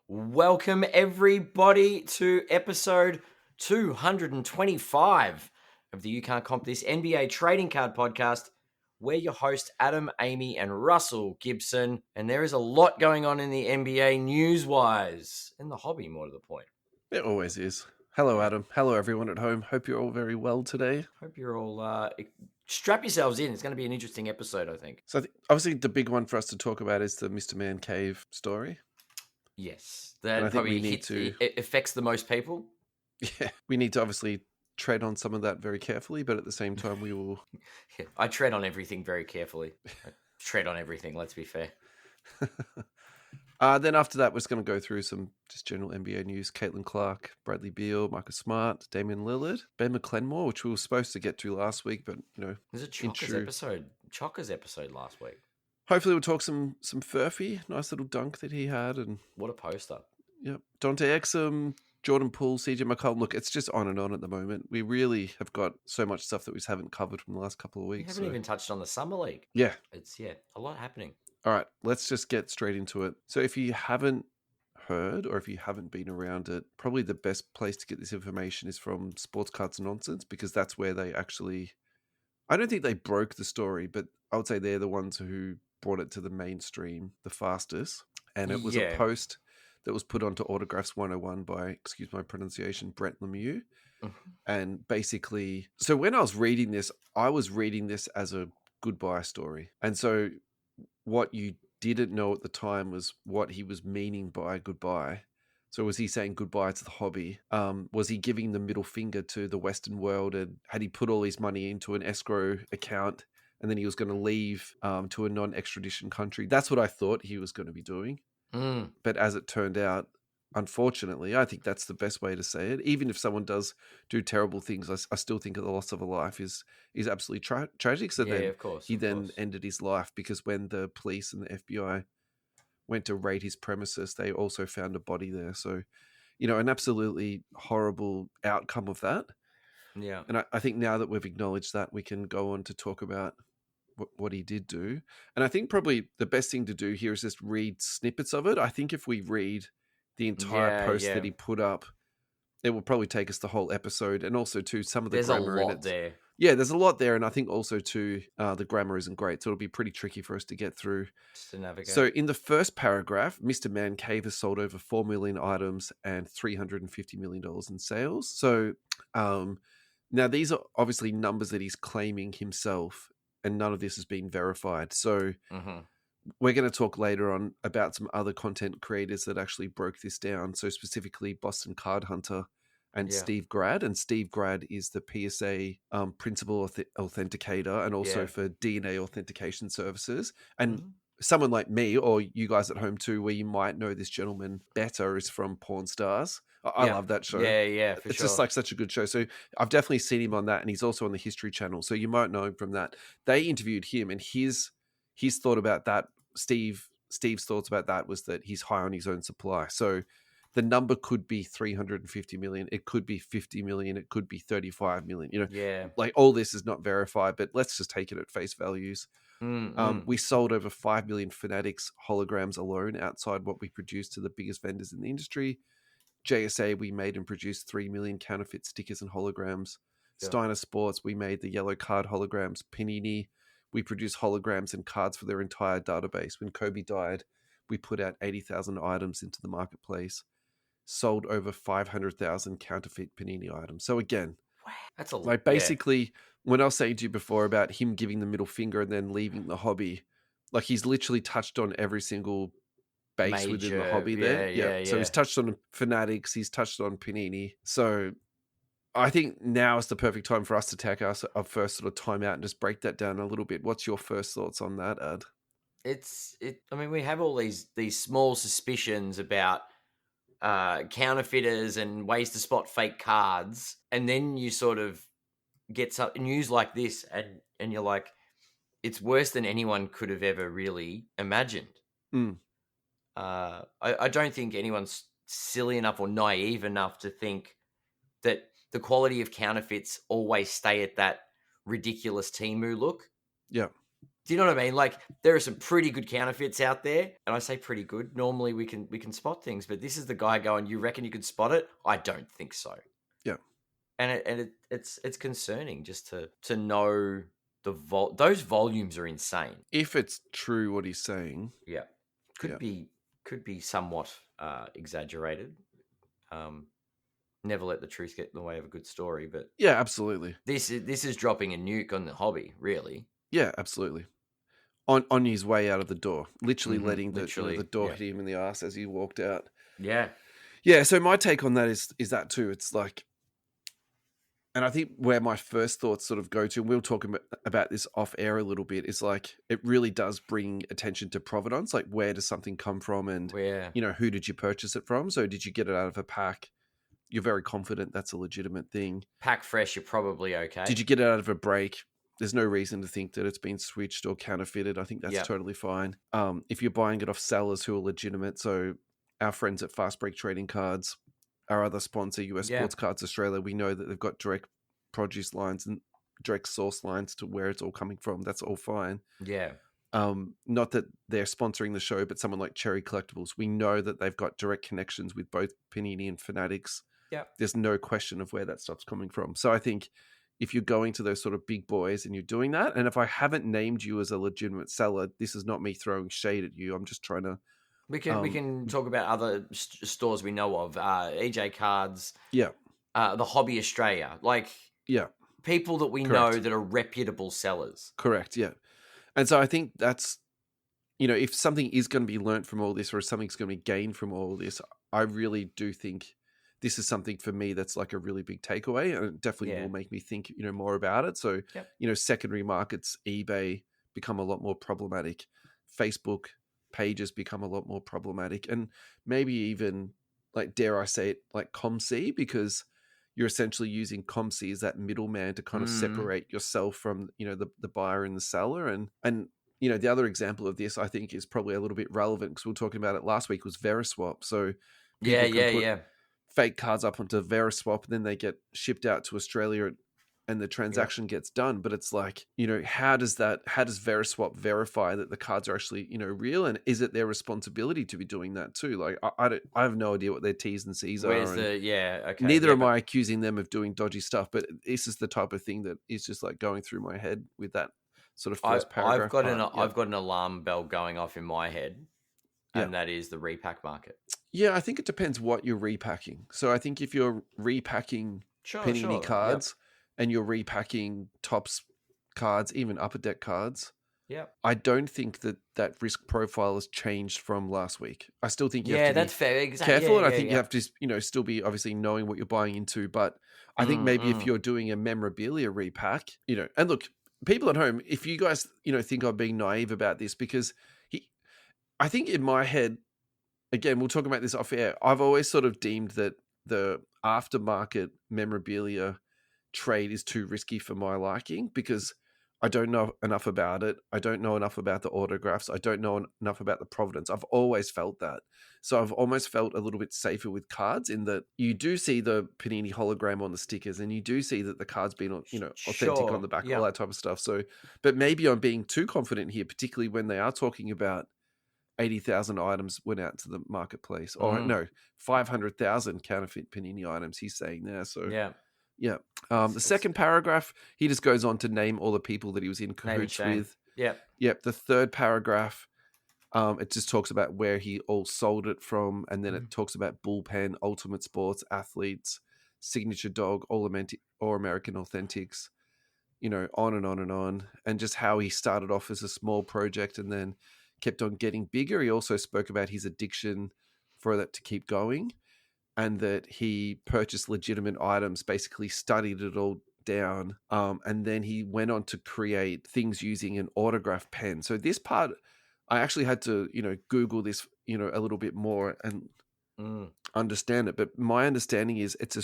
Welcome, everybody, to episode 225 of the You Can't Comp This NBA Trading Card Podcast. We're your hosts, Adam, Amy, and Russell Gibson. And there is a lot going on in the NBA news-wise, in the hobby, more to the point. It always is. Hello, Adam. Hello, everyone at home. Hope you're all very well today. Hope you're all... strap yourselves in. It's going to be an interesting episode, I think. So obviously the big one for us to talk about is the MisterMancave story. Yes, that probably it affects the most people. Yeah, we need to obviously tread on some of that very carefully, but at the same time we will... Yeah, I tread on everything very carefully. I tread on everything, let's be fair. Then after that, we're just going to go through some just general NBA news. Caitlin Clark, Bradley Beal, Marcus Smart, Damian Lillard, Ben McLemore, which we were supposed to get to last week, but, you know... There's a Chalkers episode last week. Hopefully we'll talk some Furphy, nice little dunk that he had. And what a poster. Yep. Dante Exum, Jordan Poole, CJ McCollum. Look, it's just on and on at the moment. We really have got so much stuff that we just haven't covered from the last couple of weeks. We haven't even touched on the Summer League. Yeah. It's a lot happening. All right, let's just get straight into it. So if you haven't heard or if you haven't been around it, probably the best place to get this information is from Sports Cards Nonsense, because that's where they actually... I don't think they broke the story, but I would say they're the ones who brought it to the mainstream the fastest. And it was a post that was put onto Autographs 101 by, excuse my pronunciation, Brent Lemieux. Mm-hmm. And basically, so when I was reading this as a goodbye story. And so what you didn't know at the time was what he was meaning by goodbye. So was he saying goodbye to the hobby? Was he giving the middle finger to the Western world? And had he put all his money into an escrow account and then he was going to leave to a non-extradition country? That's what I thought he was going to be doing. Mm. But as it turned out, unfortunately, I think that's the best way to say it. Even if someone does do terrible things, I still think the loss of a life is absolutely tragic. So then of course, he ended his life because when the police and the FBI went to raid his premises, they also found a body there. So, you know, an absolutely horrible outcome of that. Yeah. And I think now that we've acknowledged that, we can go on to talk about what he did do. And I think probably the best thing to do here is just read snippets of it. I think if we read the entire post that he put up, it will probably take us the whole episode. And also to some of the grammar in it. There. Yeah, there's a lot there. And I think also too, the grammar isn't great. So it'll be pretty tricky for us to get through. Just to navigate. So in the first paragraph, MisterMancave has sold over 4 million items and $350 million in sales. So now these are obviously numbers that he's claiming himself, and none of this has been verified. So we're going to talk later on about some other content creators that actually broke this down. So specifically Boston Card Hunter and Steve Grad. And Steve Grad is the PSA principal authenticator and also for DNA authentication services. And someone like me, or you guys at home too, where you might know this gentleman better, is from Pawn Stars. I love that show. Yeah, it's just like such a good show. So I've definitely seen him on that, and he's also on the History Channel. So you might know him from that. They interviewed him, and his thought about that, Steve's thoughts about that was that he's high on his own supply. So the number could be 350 million. It could be 50 million. It could be 35 million. You know, like all this is not verified, but let's just take it at face values. We sold over 5 million Fanatics holograms alone outside what we produced to the biggest vendors in the industry. JSA, we made and produced 3 million counterfeit stickers and holograms. Steiner Sports, we made the yellow card holograms. Panini, we produced holograms and cards for their entire database. When Kobe died, we put out 80,000 items into the marketplace. Sold over 500,000 counterfeit Panini items. So again, that's a lot. Like basically, when I was saying to you before about him giving the middle finger and then leaving the hobby, like he's literally touched on every single base within the hobby there. Yeah. So he's touched on Fanatics, he's touched on Panini. So I think now is the perfect time for us to take our first sort of time out and just break that down a little bit. What's your first thoughts on that, Ad? I mean, we have all these small suspicions about counterfeiters and ways to spot fake cards, and then you sort of get some news like this, and you're like, it's worse than anyone could have ever really imagined. I don't think anyone's silly enough or naive enough to think that the quality of counterfeits always stay at that ridiculous Temu look. Yeah. Do you know what I mean? Like, there are some pretty good counterfeits out there, and I say pretty good. Normally, we can spot things, but this is the guy going, "You reckon you could spot it?" I don't think so. Yeah. And it's concerning just to know those volumes are insane. If it's true what he's saying, Yeah, could be somewhat exaggerated. Never let the truth get in the way of a good story, but yeah, absolutely. this is dropping a nuke on the hobby, really. Yeah, absolutely. On his way out of the door, literally letting the door yeah. hit him in the ass as he walked out. Yeah. Yeah, so my take on that is that too. It's like, and I think where my first thoughts sort of go to, and we'll talk about this off air a little bit, is like it really does bring attention to provenance. Like, where does something come from, and who did you purchase it from? So, did you get it out of a pack? You're very confident that's a legitimate thing. Pack fresh, you're probably okay. Did you get it out of a break? There's no reason to think that it's been switched or counterfeited. I think that's totally fine. If you're buying it off sellers who are legitimate, so our friends at Fast Break Trading Cards, our other sponsor, US Sports Cards Australia, we know that they've got direct produce lines and direct source lines to where it's all coming from. That's all fine. Yeah. Not that they're sponsoring the show, but someone like Cherry Collectibles, we know that they've got direct connections with both Panini and Fanatics. Yeah. There's no question of where that stuff's coming from. So I think if you're going to those sort of big boys and you're doing that, and if I haven't named you as a legitimate seller, this is not me throwing shade at you. I'm just trying to. We can talk about other stores we know of, EJ Cards. Yeah. The Hobby Australia, like people that we know that are reputable sellers. Correct. Yeah. And so I think that's, if something is going to be learnt from all this, or something's going to be gained from all this, I really do think this is something for me that's like a really big takeaway, and it definitely will make me think, more about it. So, secondary markets, eBay become a lot more problematic. Facebook pages become a lot more problematic, and maybe even, like, dare I say it, like ComC, because you're essentially using ComC as that middleman to kind of separate yourself from, the buyer and the seller. And the other example of this, I think, is probably a little bit relevant because we were talking about it last week, was Veriswap. So people can put fake cards up onto Veriswap, and then they get shipped out to Australia and the transaction gets done. But it's like, how does Veriswap verify that the cards are actually, real? And is it their responsibility to be doing that too? Like, I have no idea what their T's and C's are. Neither am I accusing them of doing dodgy stuff, but this is the type of thing that is just like going through my head with that sort of first paragraph. I've got an alarm bell going off in my head, and that is the repack market. Yeah, I think it depends what you're repacking. So I think if you're repacking Panini cards and you're repacking Topps cards, even Upper Deck cards, I don't think that risk profile has changed from last week. I still think you have to be fair. Exactly. careful, and I think you have to, still be obviously knowing what you're buying into. But I think maybe if you're doing a memorabilia repack, and look, people at home, if you guys, think I'm being naive about this, because I think in my head, again, we'll talk about this off air, I've always sort of deemed that the aftermarket memorabilia trade is too risky for my liking, because I don't know enough about it. I don't know enough about the autographs. I don't know enough about the provenance. I've always felt that. So I've almost felt a little bit safer with cards, in that you do see the Panini hologram on the stickers, and you do see that the card's been, authentic on the back, all that type of stuff. So, but maybe I'm being too confident here, particularly when they are talking about 80,000 items went out to the marketplace. Or no, 500,000 counterfeit Panini items, he's saying there. So yeah. The second paragraph, he just goes on to name all the people that he was in cahoots with. Yep. The third paragraph, it just talks about where he all sold it from, and then it talks about Bullpen, Ultimate Sports, Athletes, Signature Dog, All American Authentics, on and on and on, and just how he started off as a small project and then kept on getting bigger. He also spoke about his addiction for that to keep going, and that he purchased legitimate items, basically studied it all down, and then he went on to create things using an autograph pen. So this part, I actually had to, Google this, a little bit more and understand it. But my understanding is it's a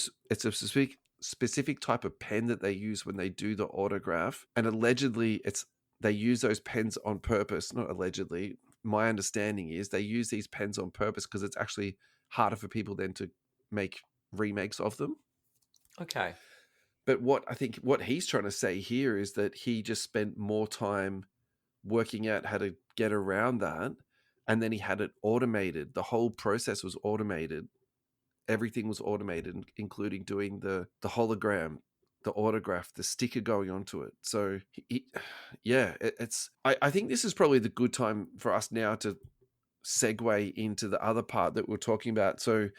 specific type of pen that they use when they do the autograph, and allegedly they use those pens on purpose. Not allegedly. My understanding is they use these pens on purpose because it's actually harder for people then to make remakes of them. Okay. But what he's trying to say here is that he just spent more time working out how to get around that. And then he had it automated. The whole process was automated. Everything was automated, including doing the hologram, the autograph, the sticker going onto it. So, I think this is probably the good time for us now to segue into the other part that we're talking about. So,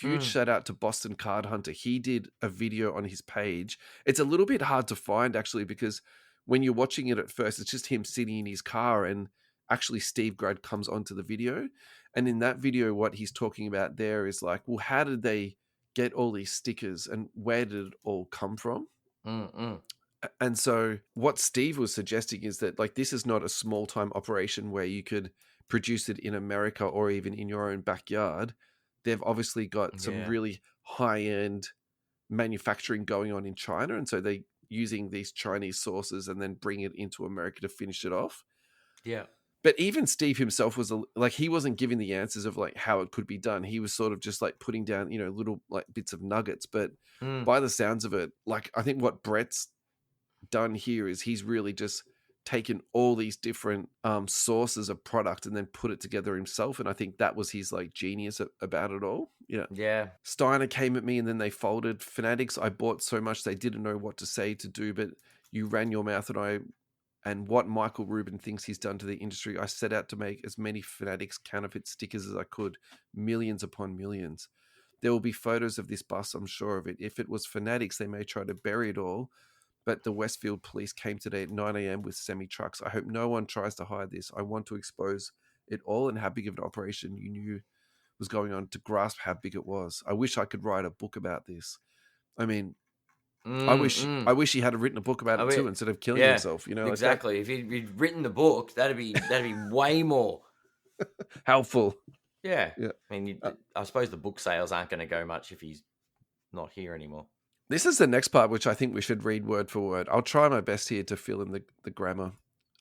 huge shout out to Boston Card Hunter. He did a video on his page. It's a little bit hard to find, actually, because when you're watching it at first, it's just him sitting in his car, and actually Steve Grad comes onto the video. And in that video, what he's talking about there is like, well, how did they get all these stickers and where did it all come from? And so what Steve was suggesting is that like this is not a small time operation where you could produce it in America or even in your own backyard. They've obviously got some really high end manufacturing going on in China. And so they're using these Chinese sources and then bring it into America to finish it off. Yeah. But even Steve himself was like, he wasn't giving the answers of like how it could be done. He was sort of just like putting down, little like bits of nuggets. But by the sounds of it, like I think what Brett's done here is he's really just taken all these different sources of product and then put it together himself. And I think that was his like genius about it all. Yeah. Steiner came at me and then they folded. Fanatics, I bought so much they didn't know what to say to do, but you ran your mouth and what Michael Rubin thinks he's done to the industry. I set out to make as many Fanatics counterfeit stickers as I could, millions upon millions. There will be photos of this bus, I'm sure of it. If it was Fanatics, they may try to bury it all. But the Westfield police came today at 9 a.m. with semi-trucks. I hope no one tries to hide this. I want to expose it all and how big of an operation you knew was going on to grasp how big it was. I wish I could write a book about this. I mean, I wish he had written a book about it too instead of killing himself. Exactly. Like if he'd written the book, that'd be way more helpful. Yeah. I mean, I suppose the book sales aren't going to go much if he's not here anymore. This is the next part, which I think we should read word for word. I'll try my best here to fill in the grammar.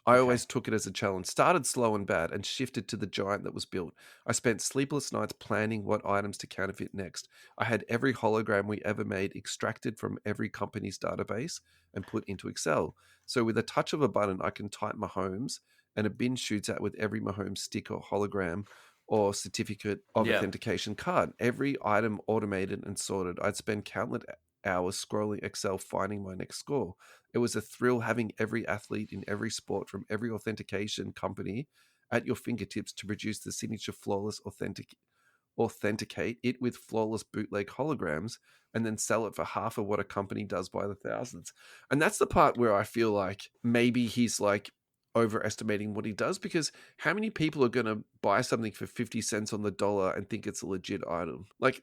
I always took it as a challenge. Started slow and bad and shifted to the giant that was built. I spent sleepless nights planning what items to counterfeit next. I had every hologram we ever made extracted from every company's database and put into Excel. So with a touch of a button, I can type Mahomes and a bin shoots out with every Mahomes stick or hologram or certificate of authentication card. Every item automated and sorted. I'd spend countless hours scrolling Excel finding my next score. It was a thrill having every athlete in every sport from every authentication company at your fingertips to produce the signature flawless authenticate it with flawless bootleg holograms and then sell it for half of what a company does by the thousands. And that's the part where I feel like maybe he's like overestimating what he does, because how many people are going to buy something for 50 cents on the dollar and think it's a legit item? Like,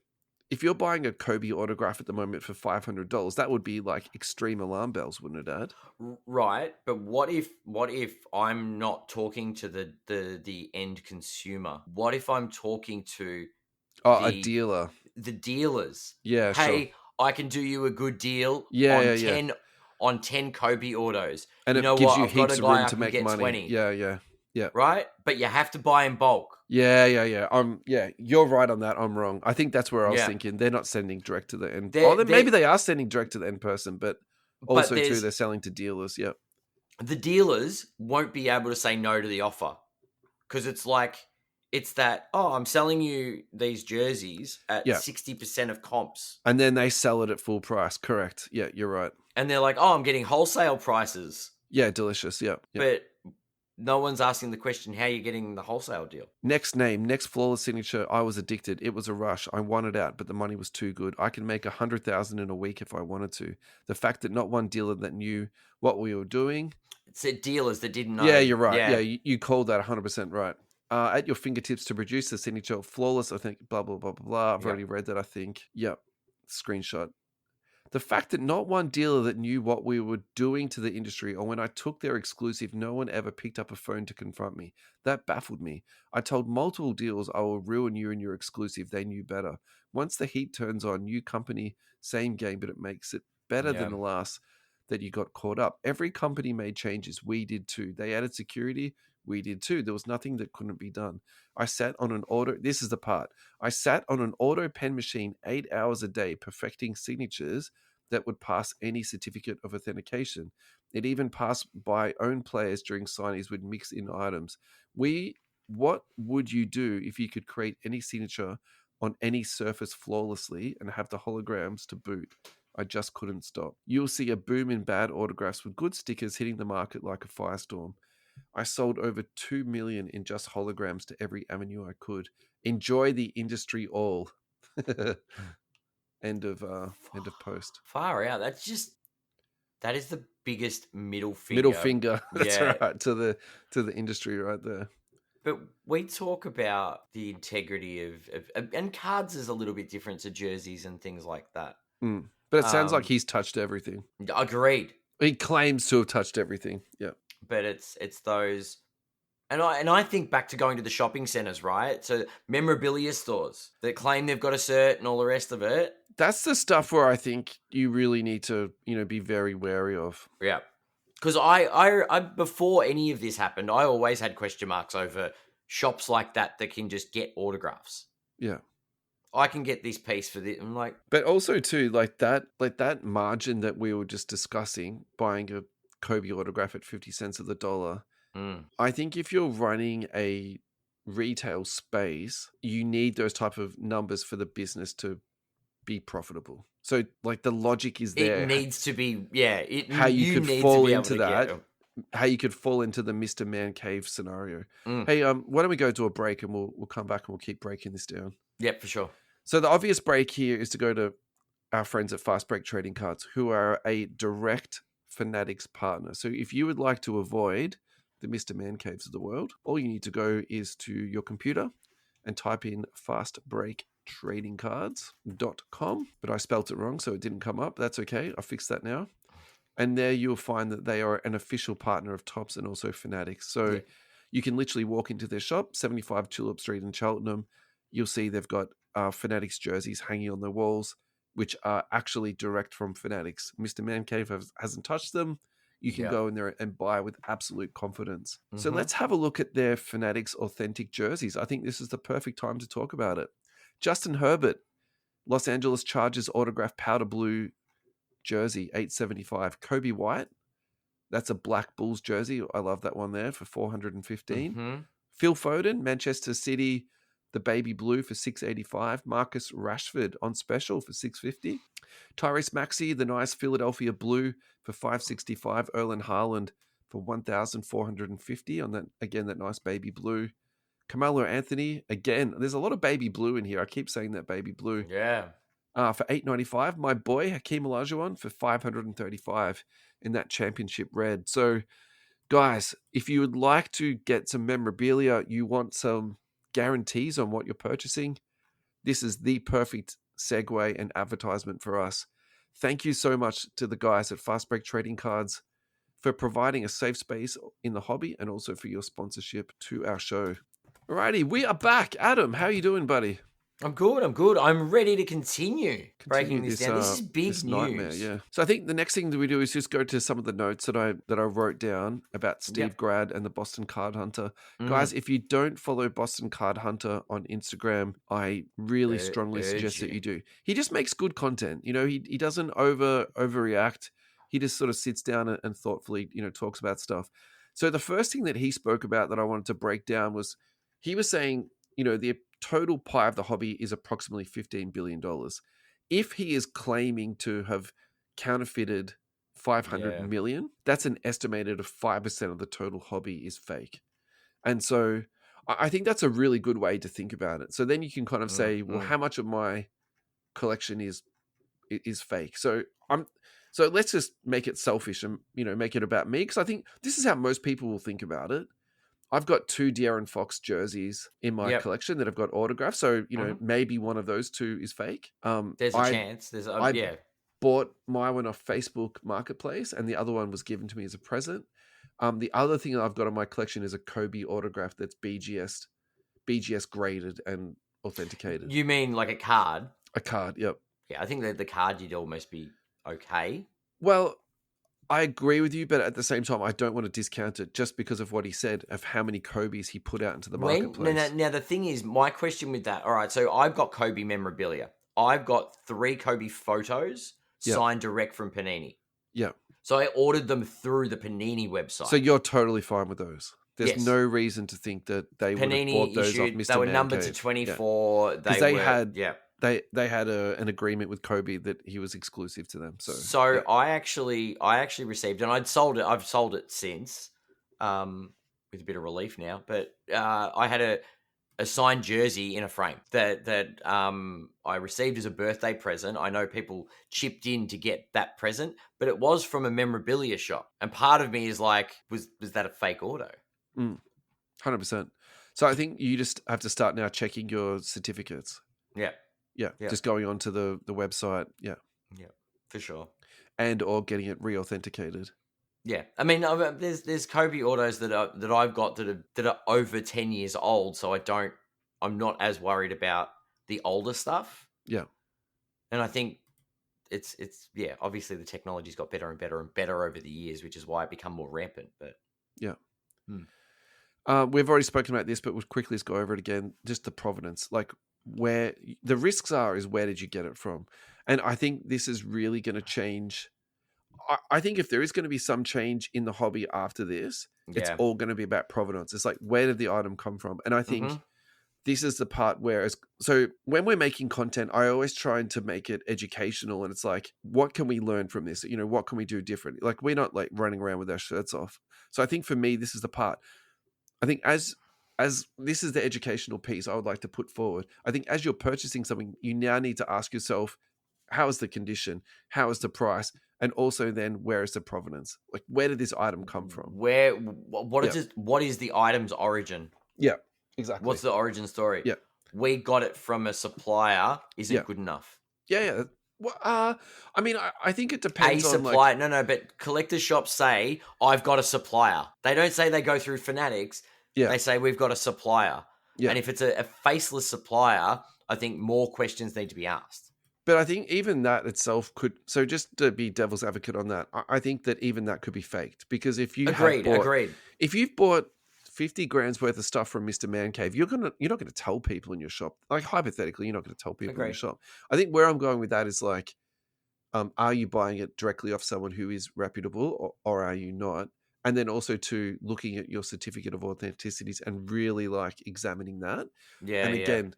if you're buying a Kobe autograph at the moment for $500, that would be like extreme alarm bells, wouldn't it, Dad? Right, but what if I'm not talking to the end consumer? What if I'm talking to a dealer? The dealers. Yeah, hey, sure. I can do you a good deal on 10 Kobe autos. And it gives you heaps of room to make money. 20. Yeah. Right? But you have to buy in bulk. Yeah. You're right on that. I'm wrong. I think that's where I was thinking. They're not sending direct to the end. Maybe they are sending direct to the end person, but also too, they're selling to dealers. Yeah. The dealers won't be able to say no to the offer because it's that, I'm selling you these jerseys at 60% of comps. And then they sell it at full price. Correct. Yeah, you're right. And they're like, I'm getting wholesale prices. Yeah, delicious. Yeah. But no one's asking the question, how are you getting the wholesale deal? Next name, next flawless signature. I was addicted. It was a rush. I wanted out, but the money was too good. I can make 100,000 in a week if I wanted to. The fact that not one dealer that knew what we were doing. It said dealers that didn't know. Yeah, you're right. Yeah, you called that 100% right. At your fingertips to produce the signature, flawless, I think, blah, blah, blah, blah, blah. I've already read that, I think. Yep. Screenshot. The fact that not one dealer that knew what we were doing to the industry, or when I took their exclusive, no one ever picked up a phone to confront me. That baffled me. I told multiple dealers I will ruin you and your exclusive. They knew better. Once the heat turns on, new company, same game, but it makes it better than the last that you got caught up. Every company made changes. We did too. They added security. We did too. There was nothing that couldn't be done. I sat on an auto. This is the part. I sat on an auto pen machine 8 hours a day, perfecting signatures that would pass any certificate of authentication. It even passed by own players during signings with mix-in items. What would you do if you could create any signature on any surface flawlessly and have the holograms to boot? I just couldn't stop. You'll see a boom in bad autographs with good stickers hitting the market like a firestorm. I sold over 2 million in just holograms to every avenue I could. Enjoy the industry all. End of post. Far out. That is the biggest middle finger. Middle finger. That's Yeah. right. To the industry right there. But we talk about the integrity of and cards is a little bit different to jerseys and things like that. But it sounds like he's touched everything. Agreed. He claims to have touched everything. Yeah. But it's those, and I think back to going to the shopping centers, right? So memorabilia stores that claim they've got a cert and all the rest of it. That's the stuff where I think you really need to, be very wary of. Yeah. Because I before any of this happened, I always had question marks over shops like that can just get autographs. Yeah. I can get this piece for this. I'm like, but also too, like that margin that we were just discussing, buying a Kobe autograph at 50 cents of the dollar. I think if you're running a retail space, you need those type of numbers for the business to be profitable. So like the logic is there. It needs to be, yeah. How you could fall into that. How you could fall into the MisterMancave scenario. Hey, why don't we go to a break and we'll come back and we'll keep breaking this down. Yep, for sure. So the obvious break here is to go to our friends at Fast Break Trading Cards, who are a direct Fanatics partner. So if you would like to avoid the MisterMancaves of the world, all you need to go is to your computer and type in fastbreaktradingcards.com. But I spelt it wrong, so it didn't come up. That's okay. I fixed that now. And there you'll find that they are an official partner of Topps and also Fanatics. So you can literally walk into their shop, 75 Tulip Street in Cheltenham. You'll see they've got Fanatics jerseys hanging on the walls, which are actually direct from Fanatics. MisterMancave hasn't touched them. You can go in there and buy with absolute confidence. So let's have a look at their Fanatics authentic jerseys. I think this is the perfect time to talk about it. Justin Herbert, Los Angeles Chargers autograph powder blue jersey, $875. Kobe White, that's a Black Bulls jersey. I love that one there for $415. Phil Foden, Manchester City, the baby blue for $685. Marcus Rashford on special for $650. Tyrese Maxey, the nice Philadelphia blue for $565. Erling Haaland for $1,450 on that, again, that nice baby blue. Carmelo Anthony, again, there's a lot of baby blue in here. I keep saying that baby blue. Yeah. For $895. My boy Hakeem Olajuwon for $535 in that championship red. So, guys, if you would like to get some memorabilia, you want some guarantees on what you're purchasing, this is the perfect segue and advertisement for us. Thank you so much to the guys at Fast Break Trading Cards for providing a safe space in the hobby and also for your sponsorship to our show. Alrighty, we are back. Adam, how are you doing, buddy? I'm good. I'm ready to continue breaking this down. This is big news. Nightmare, yeah. So I think the next thing that we do is just go to some of the notes that I wrote down about Steve Grad and the Boston Card Hunter. Guys, if you don't follow Boston Card Hunter on Instagram, I really strongly suggest that you do. He just makes good content. He doesn't overreact. He just sort of sits down and thoughtfully, talks about stuff. So the first thing that he spoke about that I wanted to break down was he was saying, the total pie of the hobby is approximately $15 billion. If he is claiming to have counterfeited 500 million, that's an estimated of 5% of the total hobby is fake. And so I think that's a really good way to think about it. So then you can kind of say, well, how much of my collection is fake? So let's just make it selfish and, make it about me. Because I think this is how most people will think about it. I've got 2 De'Aaron Fox jerseys in my collection that have got autographs. So, maybe one of those 2 is fake. There's a chance. I bought my one off Facebook Marketplace and the other one was given to me as a present. The other thing that I've got in my collection is a Kobe autograph that's BGS graded and authenticated. You mean like a card? A card, yep. Yeah, I think that the card you'd almost be okay. Well, I agree with you, but at the same time, I don't want to discount it just because of what he said of how many Kobe's he put out into the marketplace. Now, the thing is, my question with that, all right, so I've got Kobe memorabilia. I've got 3 Kobe photos. signed direct from Panini. Yeah. So I ordered them through the Panini website. So you're totally fine with those. There's Yes. no reason to think that they would have Panini bought those off issued. Mr. They were Man numbered to Cave. 24. Because they had yeah. an agreement with Kobe that he was exclusive to them. So yeah. I actually received, and I've sold it since, with a bit of relief now. But I had a signed jersey in a frame that I received as a birthday present. I know people chipped in to get that present, but it was from a memorabilia shop. And part of me is like, was that a fake auto? 100%. So I think you just have to start now checking your certificates. Yeah. Just going onto the website. Yeah, for sure. And or getting it re-authenticated. Yeah, I mean, there's Kobe autos that I've got that are over 10 years old, so I'm not as worried about the older stuff. Yeah, and I think it's obviously the technology's got better and better and better over the years, which is why it become more rampant. But yeah, we've already spoken about this, but we'll quickly just go over it again. Just the provenance, like where the risks are, is where did you get it from? And I think this is really going to change. I think if there is going to be some change in the hobby after this, it's all going to be about provenance. It's like, where did the item come from? And I think this is the part where, so when we're making content, I always try to make it educational. And it's like, what can we learn from this? You know, what can we do different? Like, we're not like running around with our shirts off. So I think for me, this is the part. I think as this is the educational piece I would like to put forward. I think as you're purchasing something, you now need to ask yourself, how is the condition? How is the price? And also then, where is the provenance? Like, where did this item come from? What is the item's origin? Yeah, exactly. What's the origin story? Yeah. We got it from a supplier. Is it good enough? Yeah. Well, I mean, I think it depends on supplier. No, but collector shops say, I've got a supplier. They don't say they go through Fanatics. Yeah. They say we've got a supplier. Yeah. And if it's a faceless supplier, I think more questions need to be asked. But I think even that itself could. So just to be devil's advocate on that, I think that even that could be faked, because if you agreed, if you've bought 50 grand's worth of stuff from MisterMancave, you're not gonna tell people in your shop. Like, hypothetically, you're not gonna tell people in your shop. I think where I'm going with that is like, are you buying it directly off someone who is reputable, or are you not? And then also to looking at your certificate of authenticities and really like examining that. Yeah. And again.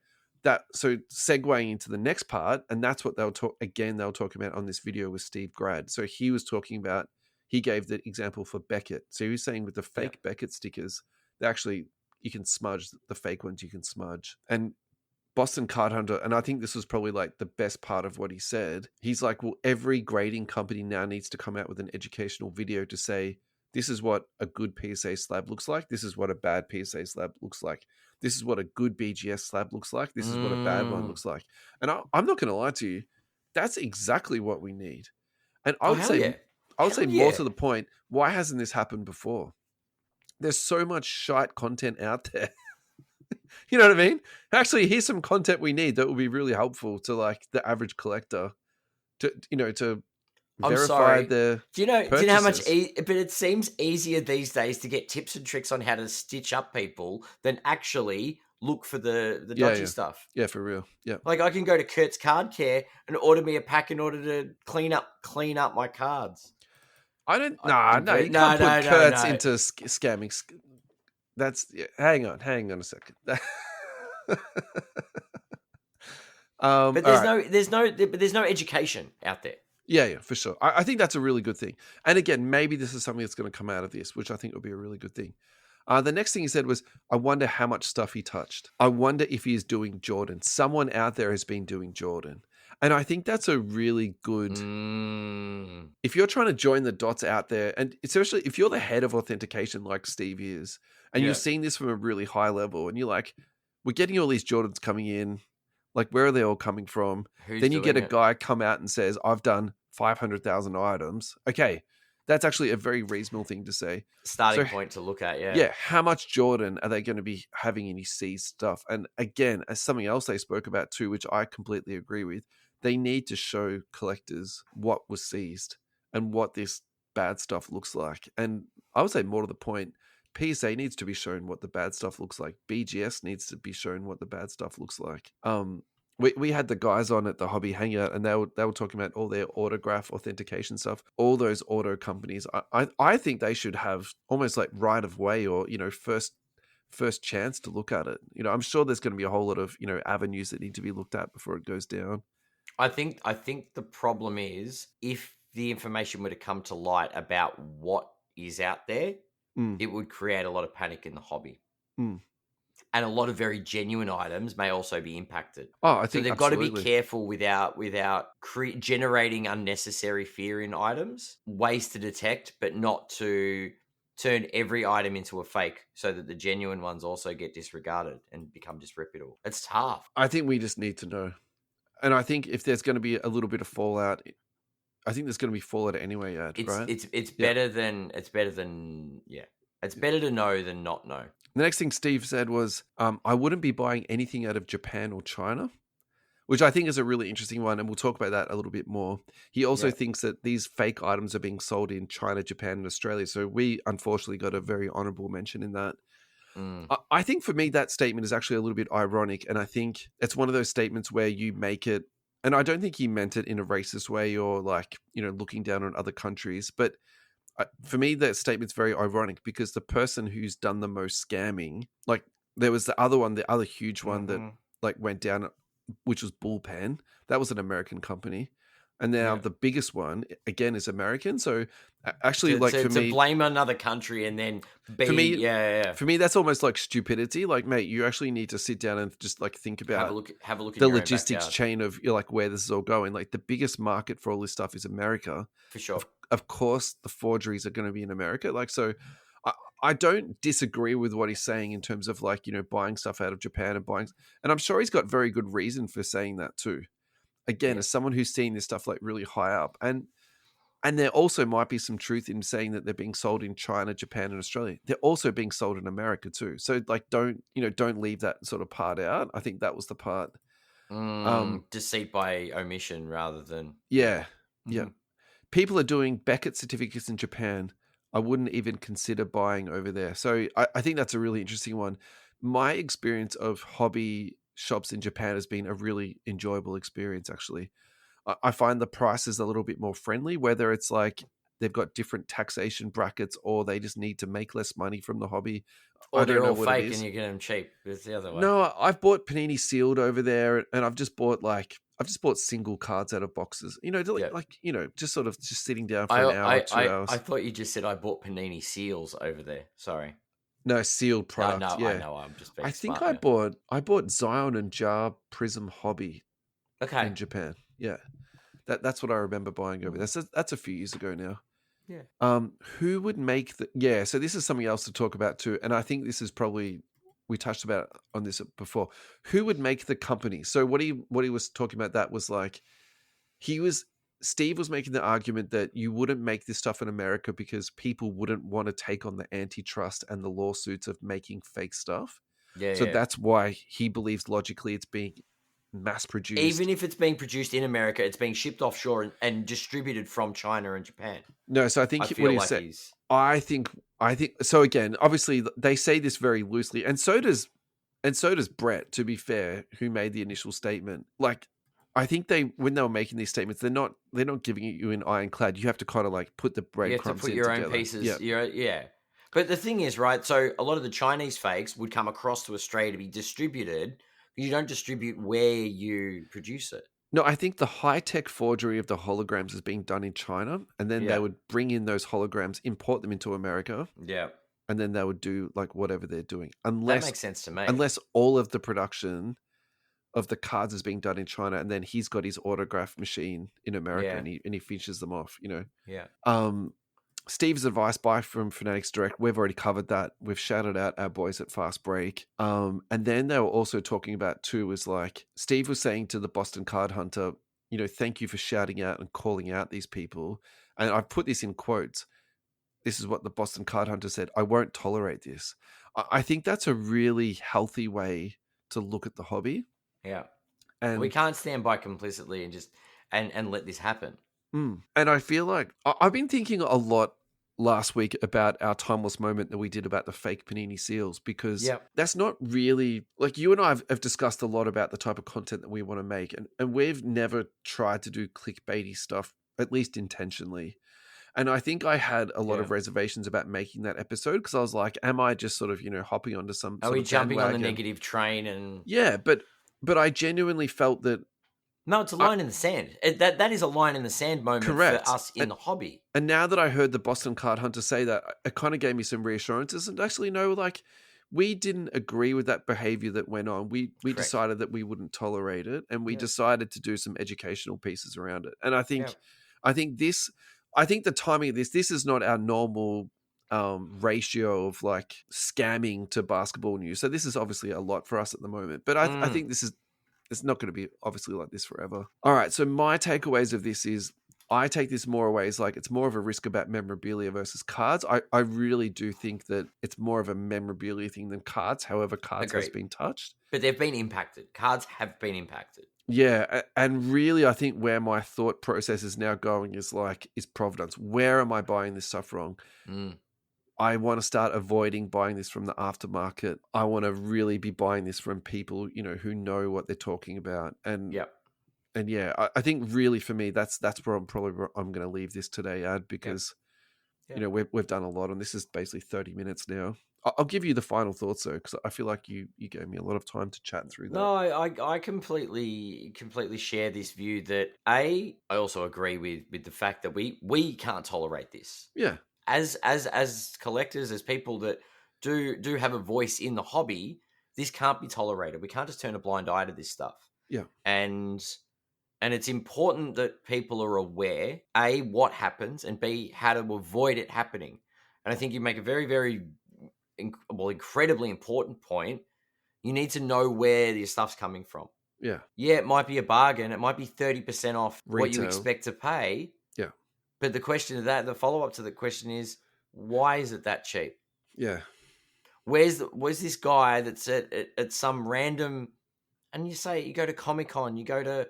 So segueing into the next part, and that's what they'll talk about on this video with Steve Grad. So he was talking about, he gave the example for Beckett. So he was saying with the fake Beckett stickers, they actually, you can smudge the fake ones, you can smudge. And Boston Card Hunter, and I think this was probably like the best part of what he said. He's like, well, every grading company now needs to come out with an educational video to say, this is what a good PSA slab looks like. This is what a bad PSA slab looks like. This is what a good BGS slab looks like. This is what a bad one looks like. And I'm not going to lie to you, that's exactly what we need. And I would say more to the point, why hasn't this happened before? There's so much shite content out there. You know what I mean? Actually, here's some content we need that will be really helpful to like the average collector to verify the do you know how much but it seems easier these days to get tips and tricks on how to stitch up people than actually look for the dodgy stuff. Yeah, for real. Yeah. Like, I can go to Kurt's Card Care and order me a pack in order to clean up my cards. I don't you can't put Kurt's into scamming. That's hang on a second. But there's no education out there. Yeah, for sure. I think that's a really good thing. And again, maybe this is something that's going to come out of this, which I think would be a really good thing. The next thing he said was, I wonder how much stuff he touched. I wonder if he is doing Jordan. Someone out there has been doing Jordan. And I think that's a really good... If you're trying to join the dots out there, and especially if you're the head of authentication like Steve is, and you're seeing this from a really high level, and you're like, we're getting all these Jordans coming in, like, where are they all coming from? Then you get a guy come out and says, I've done 500,000 items. Okay, that's actually a very reasonable thing to say. Starting point to look at, Yeah, how much Jordan are they going to be having in his seized stuff? And again, as something else they spoke about too, which I completely agree with, they need to show collectors what was seized and what this bad stuff looks like. And I would say more to the point, PSA needs to be shown what the bad stuff looks like. BGS needs to be shown what the bad stuff looks like. We had the guys on at the Hobby Hangout, and they were talking about all their autograph authentication stuff. All those auto companies, I think they should have almost like right of way, or first chance to look at it. I'm sure there's going to be a whole lot of avenues that need to be looked at before it goes down. I think the problem is if the information were to come to light about what is out there, it would create a lot of panic in the hobby. And a lot of very genuine items may also be impacted. Oh, I So think they've got to absolutely. be careful without generating unnecessary fear in items, ways to detect, but not to turn every item into a fake so that the genuine ones also get disregarded and become disreputable. It's tough. I think we just need to know. And I think if there's going to be a little bit of fallout, I think there's going to be fallout anyway, right? It's better than it's better to know than not know. The next thing Steve said was, I wouldn't be buying anything out of Japan or China, which I think is a really interesting one, and we'll talk about that a little bit more. He also thinks that these fake items are being sold in China, Japan, and Australia. So we unfortunately got a very honorable mention in that. I think for me, that statement is actually a little bit ironic, and I think it's one of those statements where you make it, and I don't think he meant it in a racist way or like, looking down on other countries, but for me, that statement's very ironic because the person who's done the most scamming, like there was the other huge one that like went down, which was Bullpen. That was an American company. And now the biggest one, again, is American. So actually, for me... to blame another country and then For me, that's almost like stupidity. Like, mate, you actually need to sit down and just like think about have a look the logistics chain of like where this is all going. Like the biggest market for all this stuff is America. For sure. Of course, the forgeries are going to be in America. Like, so I don't disagree with what he's saying in terms of like, buying stuff out of Japan and I'm sure he's got very good reason for saying that too. Again, as someone who's seen this stuff like really high up, and there also might be some truth in saying that they're being sold in China, Japan, and Australia. They're also being sold in America too. So like, don't leave that sort of part out. I think that was the part. Deceit by omission rather than yeah. People are doing Beckett certificates in Japan. I wouldn't even consider buying over there. So I think that's a really interesting one. My experience of hobby shops in Japan has been a really enjoyable experience, actually. I find the prices a little bit more friendly, whether it's like they've got different taxation brackets or they just need to make less money from the hobby. Or they're all fake and you get them cheap. It's the other way. No, I've bought Panini sealed over there, and I've just bought single cards out of boxes. Just sort of just sitting down for an hour, 2 hours. I thought you just said I bought Panini seals over there. Sorry. No, sealed product. No, yeah. I know. I'm just being smart. I bought Zion and Jar Prism Hobby. Okay. In Japan. Yeah. That's what I remember buying over there. That's a few years ago now. Yeah. Who would make so this is something else to talk about too, and I think this is probably, we touched about on this before. Who would make the company? So what he was talking about, that was like Steve was making the argument that you wouldn't make this stuff in America because people wouldn't want to take on the antitrust and the lawsuits of making fake stuff. Yeah. So that's why he believes logically it's being mass produced. Even if it's being produced in America, it's being shipped offshore and distributed from China and Japan. No, so I think what he said, I think so. Again, obviously they say this very loosely, and so does Brett, to be fair, who made the initial statement. Like, I think when they were making these statements, they're not giving it you in ironclad. You have to kind of like put the breadcrumbs in. You have to put your own pieces. Yeah. But the thing is, right, so a lot of the Chinese fakes would come across to Australia to be distributed. You don't distribute where you produce it. No, I think the high-tech forgery of the holograms is being done in China, and then they would bring in those holograms, import them into America. Yeah. And then they would do like whatever they're doing. That makes sense to me. Unless all of the production of the cards is being done in China, and then he's got his autograph machine in America, and he finishes them off, Yeah. Steve's advice, buy from Fanatics Direct. We've already covered that. We've shouted out our boys at Fast Break. And then they were also talking about too, was like Steve was saying to the Boston Card Hunter, thank you for shouting out and calling out these people. And I've put this in quotes. This is what the Boston Card Hunter said. I won't tolerate this. I think that's a really healthy way to look at the hobby. Yeah. And we can't stand by complicitly and just and let this happen. And I feel like I've been thinking a lot last week about our timeless moment that we did about the fake Panini seals, because that's not really, like, you and I have discussed a lot about the type of content that we want to make, and we've never tried to do clickbaity stuff, at least intentionally. And I think I had a lot of reservations about making that episode, because I was like, am I just sort of, hopping onto some Are sort we of jumping on the bandwagon? negative train? And Yeah, but I genuinely felt that... No, it's a line in the sand. That is a line in the sand moment Correct. for us in the hobby. And now that I heard the Boston Card Hunter say that, it kind of gave me some reassurances. And actually, no, like, we didn't agree with that behavior that went on. We decided that we wouldn't tolerate it, and we decided to do some educational pieces around it. And I think the timing of this is not our normal ratio of like scamming to basketball news. So this is obviously a lot for us at the moment. But I think it's not going to be obviously like this forever. All right. So my takeaways of this is, I take this more away as like, it's more of a risk about memorabilia versus cards. I really do think that it's more of a memorabilia thing than cards. However, cards has been touched. But they've been impacted. Cards have been impacted. Yeah. And really, I think where my thought process is now going is provenance. Where am I buying this stuff from? I want to start avoiding buying this from the aftermarket. I want to really be buying this from people, who know what they're talking about. And And yeah, I think really for me, that's where I'm going to leave this today, Ad, because we've done a lot, and this is basically 30 minutes now. I'll give you the final thoughts though, because I feel like you gave me a lot of time to chat through that. No, I completely share this view that I also agree with the fact that we can't tolerate this. Yeah. As collectors, as people that do have a voice in the hobby, this can't be tolerated. We can't just turn a blind eye to this stuff. Yeah. And it's important that people are aware, A, what happens, and B, how to avoid it happening. And I think you make a very, very, incredibly important point. You need to know where your stuff's coming from. Yeah. Yeah, it might be a bargain. It might be 30% off Retail. what you expect to pay. Yeah. But the follow-up to the question is, why is it that cheap? Yeah. Where's this guy that's at some random, and you go to Comic-Con, you go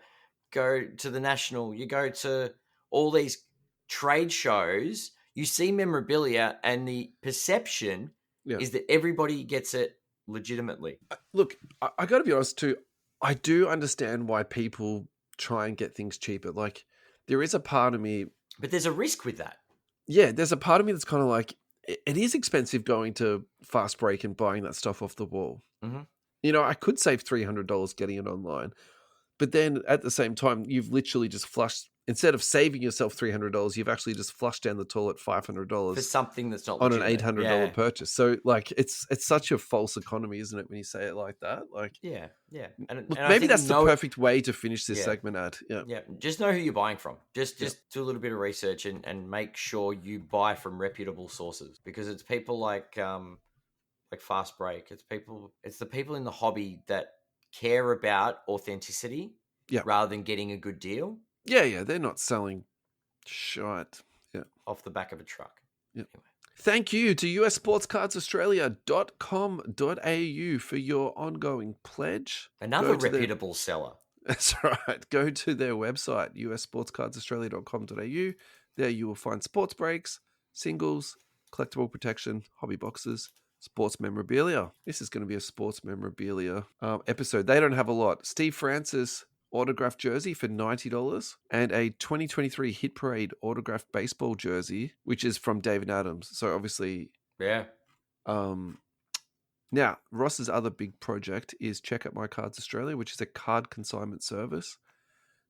to the National, you go to all these trade shows, you see memorabilia, and the perception is that everybody gets it legitimately. Look, I got to be honest too. I do understand why people try and get things cheaper. Like, there is a part of me... But there's a risk with that. Yeah, there's a part of me that's kind of like, it is expensive going to Fast Break and buying that stuff off the wall. Mm-hmm. I could save $300 getting it online. But then at the same time, you've literally just flushed, instead of saving yourself $300, you've actually just flushed down the toilet $500 for something that's not on legitimate. an $800 purchase. So like, it's such a false economy, isn't it, when you say it like that? Like, yeah. And look, and maybe that's the perfect way to finish this segment, Ad. Yeah. Just know who you're buying from. Just do a little bit of research and make sure you buy from reputable sources, because it's people like Fast Break. It's the people in the hobby that care about authenticity rather than getting a good deal. Yeah, they're not selling shite off the back of a truck. Anyway. Thank you to ussportscardsaustralia.com.au for your ongoing pledge. Another reputable seller. That's right. Go to their website, ussportscardsaustralia.com.au. There you will find sports breaks, singles, collectible protection, hobby boxes, sports memorabilia. This is going to be a sports memorabilia episode. They don't have a lot. Steve Francis autographed jersey for $90 and a 2023 Hit Parade autographed baseball jersey, which is from David Adams. So obviously, now, Ross's other big project is Check Out My Cards Australia, which is a card consignment service.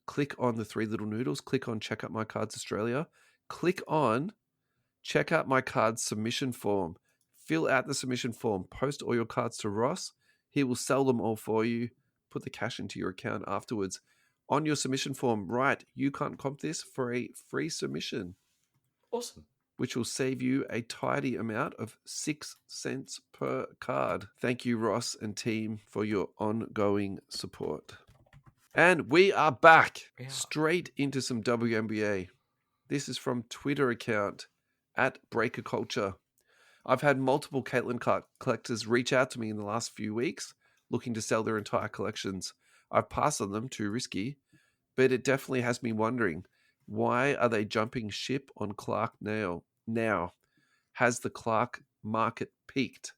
Click on the three little noodles. Click on Check Out My Cards Australia. Click on Check Out My Cards submission form. Fill out the submission form. Post all your cards to Ross. He will sell them all for you. Put the cash into your account afterwards. On your submission form, write, "You can't comp this" for a free submission. Awesome. Which will save you a tidy amount of 6 cents per card. Thank you, Ross and team, for your ongoing support. And we are back straight into some WNBA. This is from Twitter account @BreakerCulture. I've had multiple Caitlin Clark collectors reach out to me in the last few weeks looking to sell their entire collections. I've passed on them, too risky, but it definitely has me wondering, why are they jumping ship on Clark now? Has the Clark market peaked?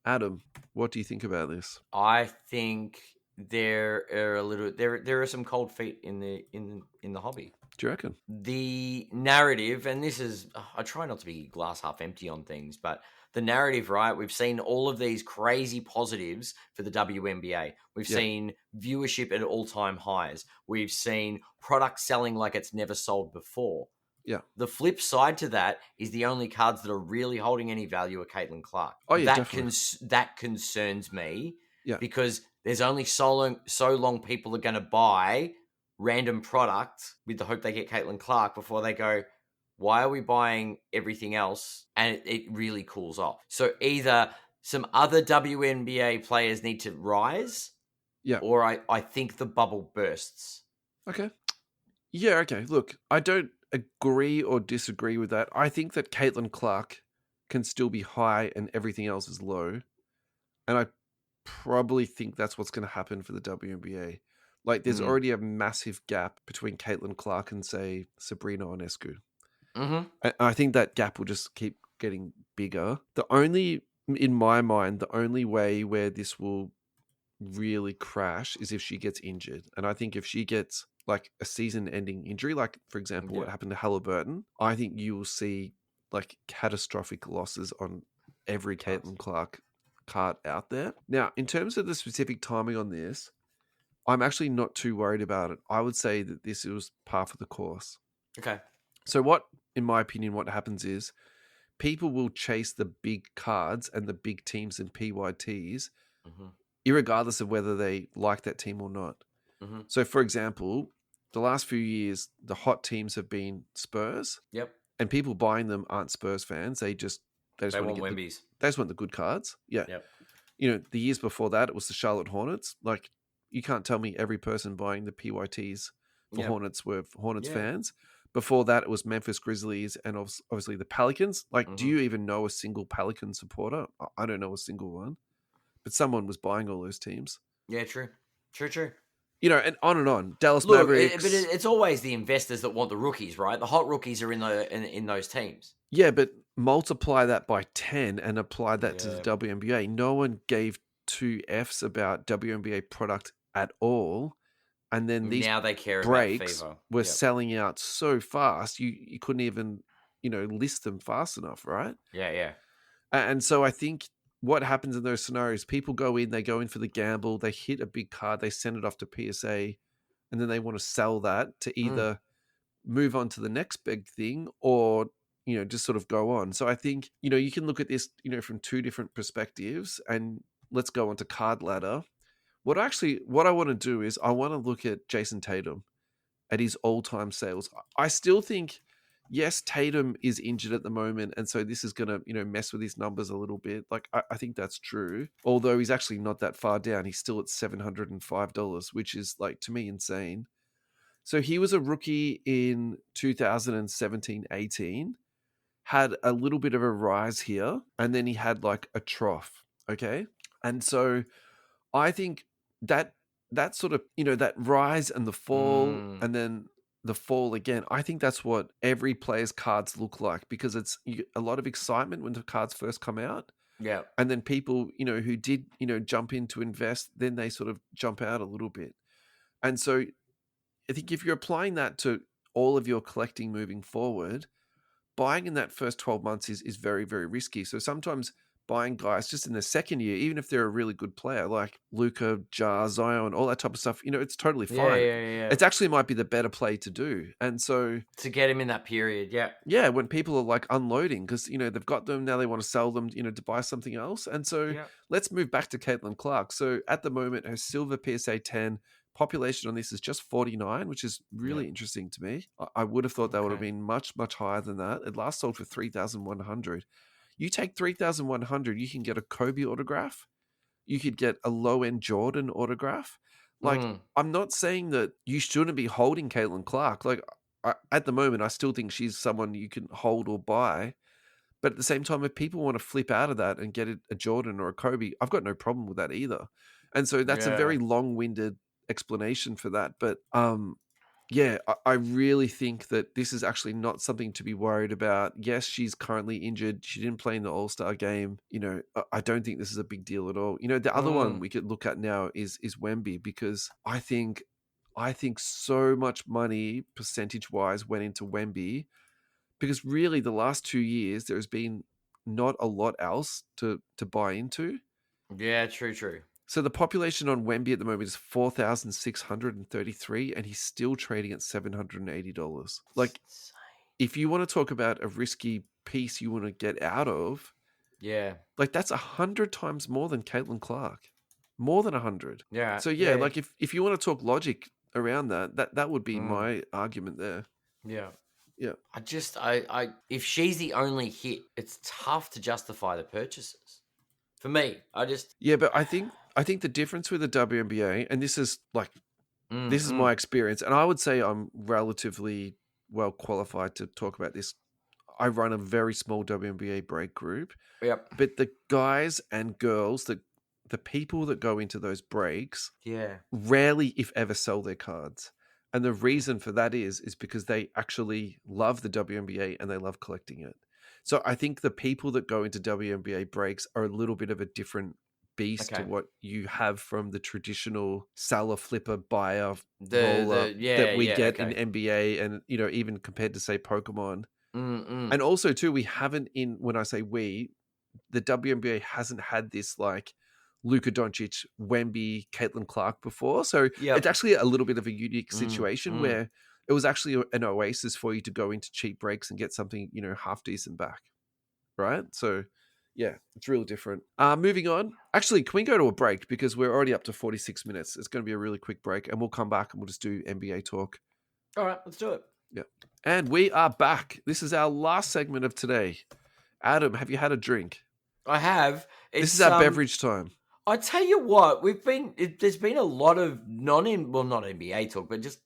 Adam, what do you think about this? I think there are some cold feet in the hobby. Do you reckon? The narrative, and this is, I try not to be glass half empty on things, but the narrative, right? We've seen all of these crazy positives for the WNBA. We've seen viewership at all-time highs. We've seen products selling like it's never sold before. Yeah. The flip side to that is the only cards that are really holding any value are Caitlin Clark. Oh, yeah, that definitely. That concerns me. Yeah. Because there's only so long people are going to buy random product with the hope they get Caitlin Clark before they go, why are we buying everything else? And it really cools off. So either some other WNBA players need to rise, or I think the bubble bursts. Okay. Yeah, okay. Look, I don't agree or disagree with that. I think that Caitlin Clark can still be high and everything else is low. And I probably think that's what's going to happen for the WNBA. Like, there's already a massive gap between Caitlin Clark and, say, Sabrina Ionescu. Mm-hmm. I think that gap will just keep getting bigger. In my mind, the only way where this will really crash is if she gets injured. And I think if she gets like a season-ending injury, like for example what happened to Halliburton, I think you will see like catastrophic losses on every Caitlin Clark card out there. Now, in terms of the specific timing on this, I'm actually not too worried about it. I would say that this was par for the course. Okay. So what, in my opinion, what happens is people will chase the big cards and the big teams and PYTs, irregardless of whether they like that team or not. Mm-hmm. So, for example, the last few years, the hot teams have been Spurs. Yep. And people buying them aren't Spurs fans. They just want Wembies. They just want the good cards. Yeah. Yep. You know, the years before that, it was the Charlotte Hornets. Like, you can't tell me every person buying the PYTs for Hornets were Hornets fans. Before that, it was Memphis Grizzlies and obviously the Pelicans. Like, do you even know a single Pelican supporter? I don't know a single one. But someone was buying all those teams. Yeah, true. True. You know, and on. Dallas Mavericks. But it's always the investors that want the rookies, right? The hot rookies are in those teams. Yeah, but multiply that by 10 and apply that to the WNBA. No one gave two Fs about WNBA product at all. And then these now they care breaks about fever. were selling out so fast, you couldn't even, list them fast enough, right? Yeah. And so I think what happens in those scenarios, people go in for the gamble, they hit a big card, they send it off to PSA, and then they want to sell that to either move on to the next big thing or, just sort of go on. So I think, you can look at this, from two different perspectives, and let's go on to Card Ladder. What I want to do is I want to look at Jason Tatum at his all-time sales. I still think, yes, Tatum is injured at the moment, and so this is going to, mess with his numbers a little bit. Like, I think that's true. Although he's actually not that far down. He's still at $705, which is, like, to me, insane. So he was a rookie in 2017-18, had a little bit of a rise here, and then he had, like, a trough, okay? And so I think that sort of, that rise and the fall and then the fall again, I think that's what every player's cards look like, because it's a lot of excitement when the cards first come out. Yeah. And then people, who did, jump in to invest, then they sort of jump out a little bit. And so I think if you're applying that to all of your collecting moving forward, buying in that first 12 months is very, very risky. So sometimes buying guys just in the second year, even if they're a really good player, like Luka, Jar, Zion, all that type of stuff, it's totally fine. Yeah. It actually might be the better play to do. And so to get him in that period, yeah, when people are like unloading because they've got them now, they want to sell them, to buy something else. And so let's move back to Caitlin Clark. So at the moment, her silver PSA 10 population on this is just 49, which is really interesting to me. I would have thought that would have been much, much higher than that. It last sold for 3,100. You take 3,100, you can get a Kobe autograph. You could get a low-end Jordan autograph. Like, I'm not saying that you shouldn't be holding Caitlin Clark. Like, at the moment, I still think she's someone you can hold or buy. But at the same time, if people want to flip out of that and get a Jordan or a Kobe, I've got no problem with that either. And so that's a very long-winded explanation for that. But Yeah, I really think that this is actually not something to be worried about. Yes, she's currently injured. She didn't play in the All-Star game. I don't think this is a big deal at all. The other one we could look at now is Wemby, because I think so much money percentage-wise went into Wemby, because really the last 2 years there's been not a lot else to buy into. Yeah, true. So the population on Wemby at the moment is 4,633, and he's still trading at $780. Like, if you want to talk about a risky piece you want to get out of, yeah, like that's 100 times more than Caitlin Clark, more than 100. Yeah. So yeah, like if you want to talk logic around that would be my argument there. Yeah. Yeah. I if she's the only hit, it's tough to justify the purchases. For me, Yeah, but I think the difference with the WNBA, and this is like this is my experience, and I would say I'm relatively well qualified to talk about this. I run a very small WNBA break group. Yep. But the guys and girls, the people that go into those breaks, rarely, if ever, sell their cards. And the reason for that is because they actually love the WNBA and they love collecting it. So I think the people that go into WNBA breaks are a little bit of a different beast to what you have from the traditional seller, flipper, buyer, roller that we get in NBA, and even compared to, say, Pokemon. And also too, we haven't, when I say we, the WNBA hasn't had this like Luka Doncic, Wemby, Caitlin Clark before. So it's actually a little bit of a unique situation where it was actually an oasis for you to go into cheap breaks and get something, half decent back. Right? So yeah, it's real different. Moving on. Actually, can we go to a break? Because we're already up to 46 minutes. It's going to be a really quick break, and we'll come back and we'll just do NBA talk. All right, let's do it. Yeah. And we are back. This is our last segment of today. Adam, have you had a drink? I have. This is our beverage time. I tell you what, there's been a lot of not NBA talk, but just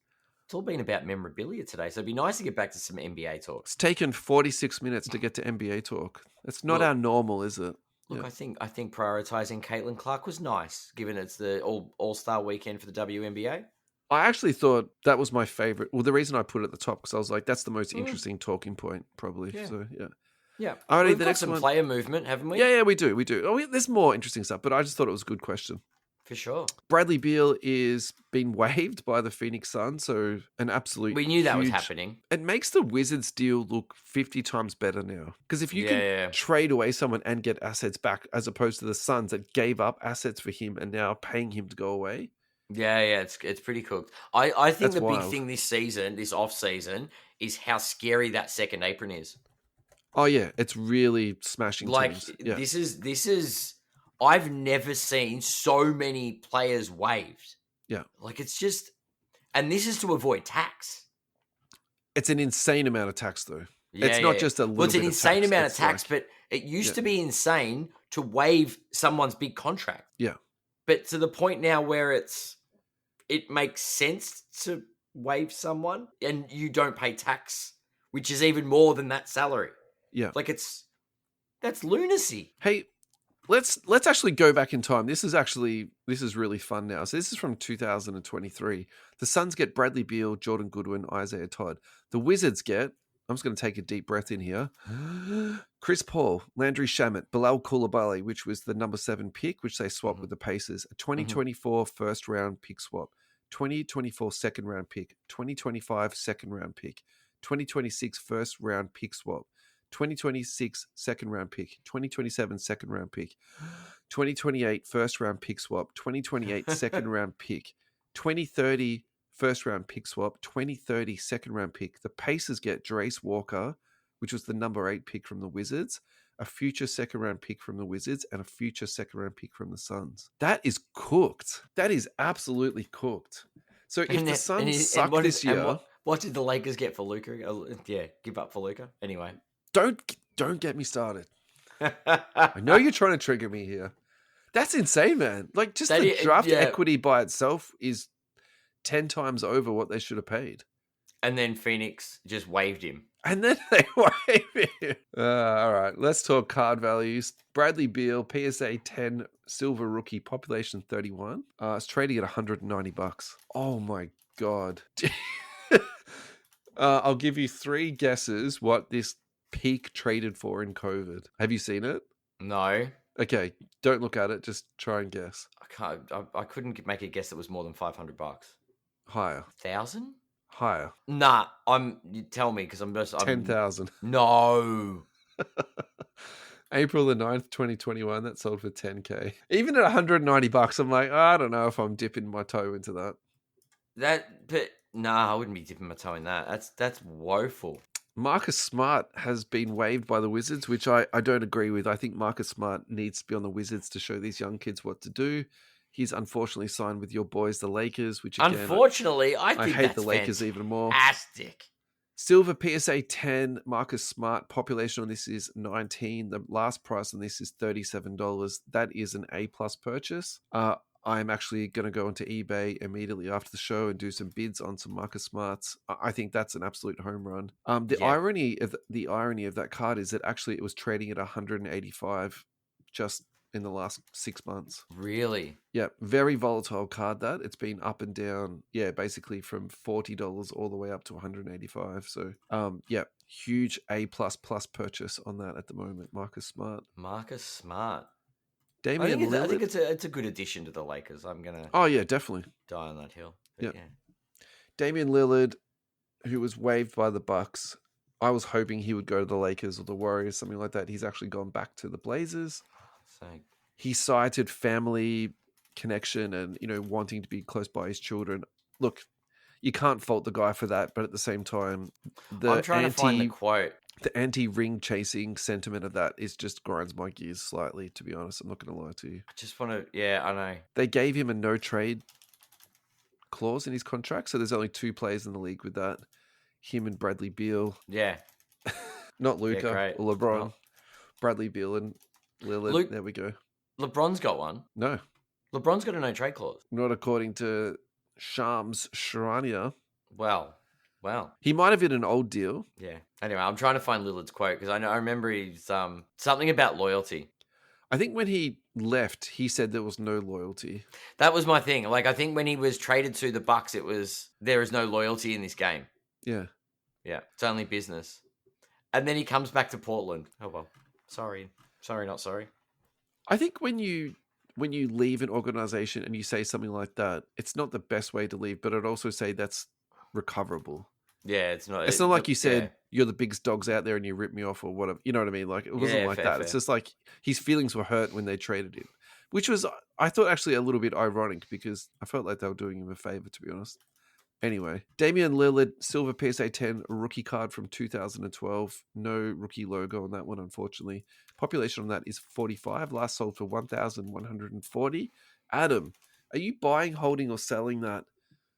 it's all been about memorabilia today. So it'd be nice to get back to some NBA talk. It's taken 46 minutes to get to NBA talk. It's not our normal, is it? Look, yeah. I think prioritizing Caitlin Clark was nice, given it's the All-Star weekend for the WNBA. I actually thought that was my favorite. Well, the reason I put it at the top, because I was like, that's the most interesting talking point, probably. Yeah. So, yeah. Yeah. Alrighty, we've got some player movement, haven't we? Yeah, we do. Oh, there's more interesting stuff, but I just thought it was a good question. For sure. Bradley Beal is being waived by the Phoenix Suns, so an absolute We knew that was happening. It makes the Wizards deal look 50 times better now. Because if you can trade away someone and get assets back, as opposed to the Suns that gave up assets for him and now paying him to go away. Yeah, it's pretty cooked. I think That's wild. Big thing this season, this off season, is how scary that second apron is. Oh yeah, it's really smashing teams. Yeah. This is I've never seen so many players waived. Yeah. Like it's just, and this is to avoid tax. It's an insane amount of tax though. Yeah, it's not just a little bit of tax. Well, it's an insane amount of tax, but it used to be insane to waive someone's big contract. Yeah. But to the point now where it makes sense to waive someone and you don't pay tax, which is even more than that salary. Yeah. Like that's lunacy. Hey, let's actually go back in time. This is really fun now. So this is from 2023. The Suns get Bradley Beal, Jordan Goodwin, Isaiah Todd. The Wizards get, I'm just going to take a deep breath in here, Chris Paul, Landry Shamet, Bilal Coulibaly, which was the number 7 pick, which they swapped with the Pacers, a 2024 first round pick swap, 2024 second round pick, 2025 second round pick, 2026 first round pick swap, 2026 second round pick, 2027 second round pick, 2028 first round pick swap, 2028 second round pick, 2030 first round pick swap, 2030 second round pick. The Pacers get Jarace Walker, which was the number 8 pick from the Wizards, a future second round pick from the Wizards, and a future second round pick from the Suns. That is cooked. That is absolutely cooked. So if the Suns suck this year, what did the Lakers get for Luka? Yeah, give up for Luka. Anyway. Don't get me started. I know you're trying to trigger me here. That's insane, man. Like just the draft equity by itself is 10 times over what they should have paid. And then Phoenix just waived him. And then they waived him. All right, let's talk card values. Bradley Beal, PSA 10, silver rookie, population 31. It's trading at $190. Oh my God. I'll give you 3 guesses what this peak traded for in COVID. Have you seen it? No. Okay, don't look at it. Just try and guess. I couldn't make a guess that was more than $500. Higher. 1,000? Higher. Nah, you tell me because I'm 10,000. No. April the 9th, 2021, that sold for 10K. Even at $190, I'm like, I don't know if I'm dipping my toe into that. Nah, I wouldn't be dipping my toe in that. That's woeful. Marcus Smart has been waived by the Wizards, which I don't agree with. I think Marcus Smart needs to be on the Wizards to show these young kids what to do. He's unfortunately signed with your boys, the Lakers, which again, unfortunately, I think hate that's the Lakers even more. Fantastic. Silver PSA 10, Marcus Smart. Population on this is 19. The last price on this is $37. That is an A+ purchase. I'm actually going to go onto eBay immediately after the show and do some bids on some Marcus Smarts. I think that's an absolute home run. The irony of that card is that actually it was trading at 185 just in the last 6 months. Really? Yeah, very volatile card that. It's been up and down, basically from $40 all the way up to 185. So, huge A++ purchase on that at the moment. Marcus Smart. Damian Lillard. I think it's a good addition to the Lakers. I'm gonna. Oh yeah, definitely. Die on that hill. Yeah. Damian Lillard, who was waived by the Bucks. I was hoping he would go to the Lakers or the Warriors, something like that. He's actually gone back to the Blazers. He cited family connection and wanting to be close by his children. Look, you can't fault the guy for that, but at the same time, I'm trying to find the quote. The anti-ring chasing sentiment of that is just grinds my gears slightly, to be honest. I'm not going to lie to you. I just want to, I know. They gave him a no trade clause in his contract, so there's only 2 players in the league with that. Him and Bradley Beal. Yeah. Not Luka or LeBron. Oh. Bradley Beal and Lillard. There we go. LeBron's got one. No. LeBron's got a no trade clause. Not according to Shams Charania. Well. He might have hit an old deal. Yeah. Anyway, I'm trying to find Lillard's quote because I remember he's something about loyalty. I think when he left, he said there was no loyalty. That was my thing. Like, I think when he was traded to the Bucks, it was there is no loyalty in this game. Yeah. Yeah. It's only business. And then he comes back to Portland. Oh well. Sorry, not sorry. I think when you leave an organization and you say something like that, it's not the best way to leave, but I'd also say that's recoverable. Yeah, it's not. It's not like you said you're the biggest dogs out there and you rip me off or whatever. You know what I mean? Like it wasn't like that. Fair. It's just like his feelings were hurt when they traded him, which was I thought actually a little bit ironic because I felt like they were doing him a favor, to be honest. Anyway, Damian Lillard, silver PSA 10 rookie card from 2012. No rookie logo on that one, unfortunately. Population on that is 45. Last sold for 1,140. Adam, are you buying, holding, or selling that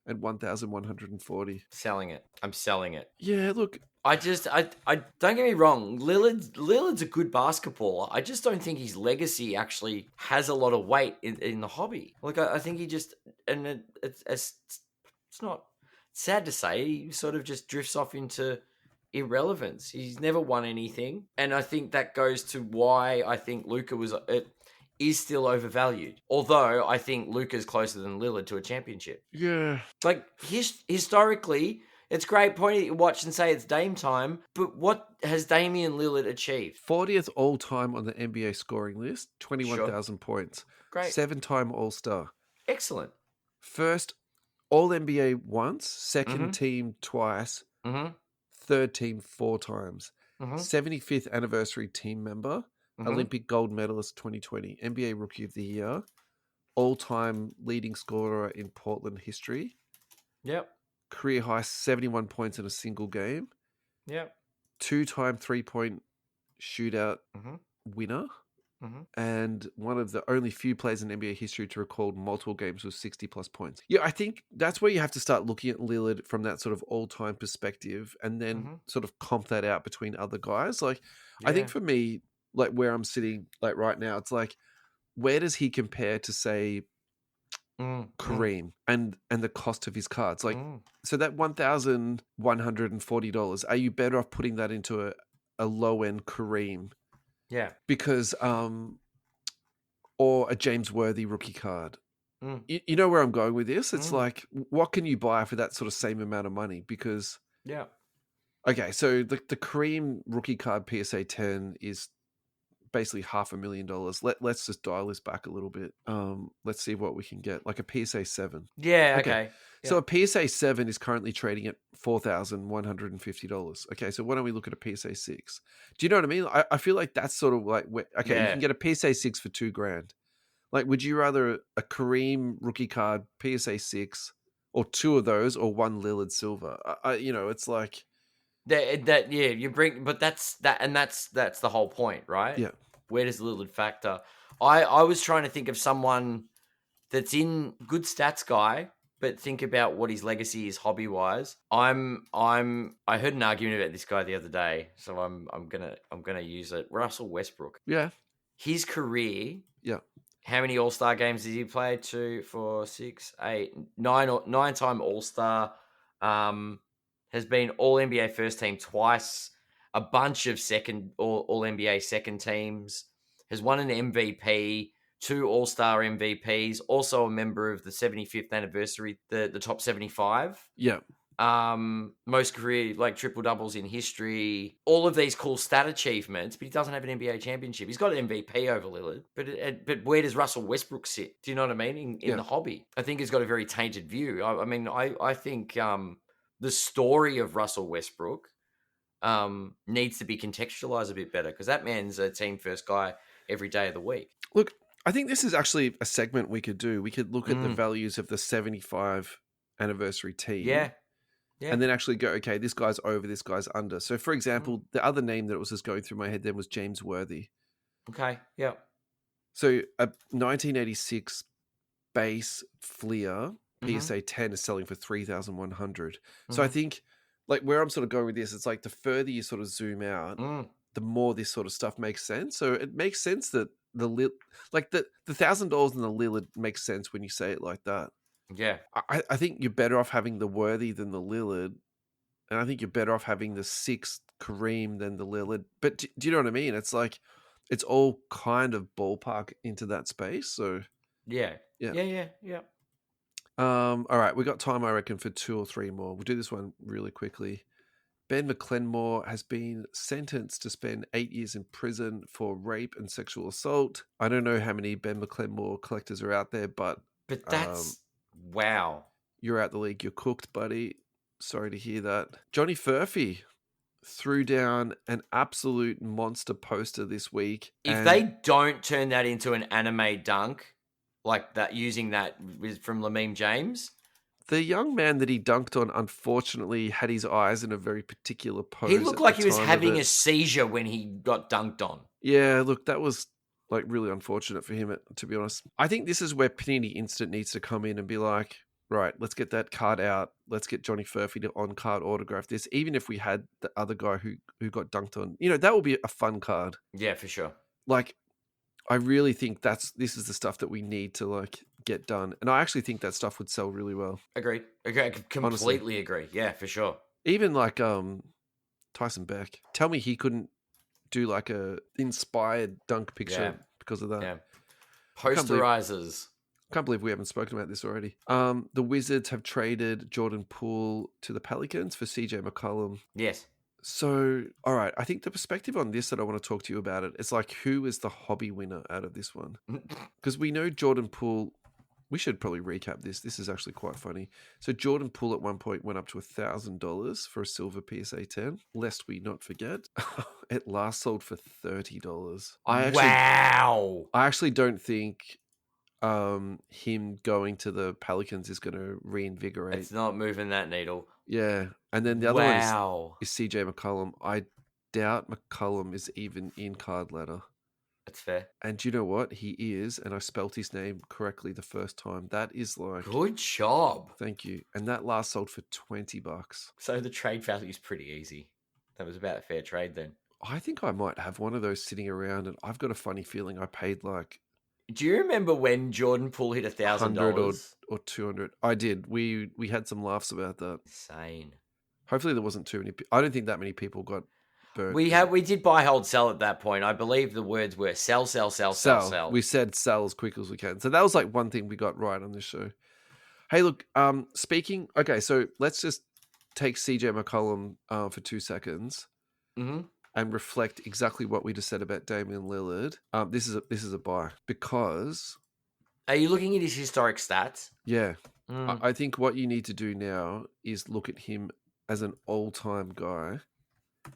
at 1,140? Selling it. I'm selling it. Yeah, look. I don't get me wrong. Lillard's a good basketballer. I just don't think his legacy actually has a lot of weight in the hobby. Like I think he just it's not sad to say, he sort of just drifts off into irrelevance. He's never won anything. And I think that goes to why I think Luka is still overvalued. Although I think Luka's closer than Lillard to a championship. Yeah. Like historically, it's great point you watch and say it's Dame time, but what has Damian Lillard achieved? 40th all-time on the NBA scoring list, 21,000 points. Great. 7-time All-Star. Excellent. First All-NBA once, second team twice, third team 4 times, 75th anniversary team member, Olympic gold medalist 2020, NBA Rookie of the Year, all-time leading scorer in Portland history. Yep. Career high 71 points in a single game. Yep. 2-time 3-point shootout winner. And one of the only few players in NBA history to record multiple games with 60-plus points. Yeah, I think that's where you have to start looking at Lillard from that sort of all-time perspective and then sort of comp that out between other guys. Like, I think for me, like where I'm sitting like right now, it's like, where does he compare to, say, Kareem and the cost of his cards? Like, so that $1,140, are you better off putting that into a low-end Kareem? Yeah. Because, or a James Worthy rookie card. You know where I'm going with this? It's like, what can you buy for that sort of same amount of money? Because Okay, so the Kareem rookie card PSA 10 is basically $500,000. Let's just dial this back a little bit. Let's see what we can get. Like a PSA 7. Yeah, Okay. okay. So Yeah. a PSA 7 is currently trading at $4,150. Okay, so why don't we look at a PSA 6? Do you know what I mean? I feel like that's sort of like, okay, you can get a PSA 6 for $2,000. Like, would you rather a Kareem rookie card PSA 6 or two of those or one Lillard silver? It's like, That yeah, you bring, but that's the whole point, right? yeah. Where does Lillard factor? I was trying to think of someone that's in good stats guy, but think about what his legacy is hobby wise. I heard an argument about this guy the other day, so I'm gonna use it. Russell Westbrook. Yeah. His career. Yeah. How many All-Star games did he play? 2, 4, 6, 8, 9 or 9-time All-Star. Has been All NBA first team twice, a bunch of second All NBA second teams, has won an MVP, 2 All-Star MVPs, also a member of the 75th anniversary, the top 75. Yeah. Most career triple doubles in history, all of these cool stat achievements, but he doesn't have an NBA championship. He's got an MVP over Lillard, but where does Russell Westbrook sit? Do you know what I mean? In the hobby, I think he's got a very tainted view. I think the story of Russell Westbrook needs to be contextualized a bit better, because that man's a team first guy every day of the week. Look, I think this is actually a segment we could do. We could look at the values of the 75 anniversary team. Yeah. Yeah. And then actually go, okay, this guy's over, this guy's under. So, for example, the other name that was just going through my head then was James Worthy. Okay, yeah. So, a 1986 base Fleer PSA 10 is selling for $3,100. So, I think, like, where I'm sort of going with this, it's like the further you sort of zoom out, the more this sort of stuff makes sense. So, it makes sense that the $1,000 in the Lillard makes sense when you say it like that. Yeah. I think you're better off having the Worthy than the Lillard. And I think you're better off having the 6th Kareem than the Lillard. But do you know what I mean? It's like, it's all kind of ballpark into that space. So, Yeah. All right, we got time, I reckon, for 2 or 3 more. We'll do this one really quickly. Ben McLemore has been sentenced to spend 8 years in prison for rape and sexual assault. I don't know how many Ben McLemore collectors are out there, but that's wow. You're out the league. You're cooked, buddy. Sorry to hear that. Johnny Furphy threw down an absolute monster poster this week. If they don't turn that into an anime dunk, like that, using that from Lameme James, the young man that he dunked on, unfortunately, had his eyes in a very particular pose. He looked like he was having a seizure when he got dunked on. Yeah, look, that was like really unfortunate for him, to be honest. I think this is where Panini Instant needs to come in and be like, right, let's get that card out. Let's get Johnny Furphy to on-card autograph this. Even if we had the other guy who got dunked on, that would be a fun card. Yeah, for sure. Like, I really think this is the stuff that we need to like get done. And I actually think that stuff would sell really well. Agreed. Okay, I completely agree. Yeah, for sure. Even like Tyson Beck. Tell me he couldn't do like a inspired dunk picture because of that. Yeah. Posterizers. Can't believe we haven't spoken about this already. The Wizards have traded Jordan Poole to the Pelicans for CJ McCollum. Yes. So, all right. I think the perspective on this that I want to talk to you about it is like, who is the hobby winner out of this one? Because we know Jordan Poole. We should probably recap this. This is actually quite funny. So Jordan Poole at one point went up to $1,000 for a silver PSA 10. Lest we not forget, it last sold for $30. Wow. I actually don't think him going to the Pelicans is going to reinvigorate. It's not moving that needle. Yeah. And then the other one is CJ McCollum. I doubt McCollum is even in card ladder. That's fair. And you know what? He is, and I spelt his name correctly the first time. That is like... Good job. Thank you. And that last sold for $20. So the trade value is pretty easy. That was about a fair trade then. I think I might have one of those sitting around, and I've got a funny feeling I paid like... Do you remember when Jordan Poole hit $1,000 or $200? I did. We had some laughs about that. Insane. Hopefully there wasn't too many. I don't think that many people got burnt. We did buy, hold, sell at that point. I believe the words were sell, sell, sell, sell, sell. We said sell as quick as we can. So that was like one thing we got right on this show. Hey, look. Speaking. Okay, so let's just take CJ McCollum for 2 seconds and reflect exactly what we just said about Damian Lillard, this is a buy because. Are you looking at his historic stats? Yeah. I think what you need to do now is look at him as an all-time guy,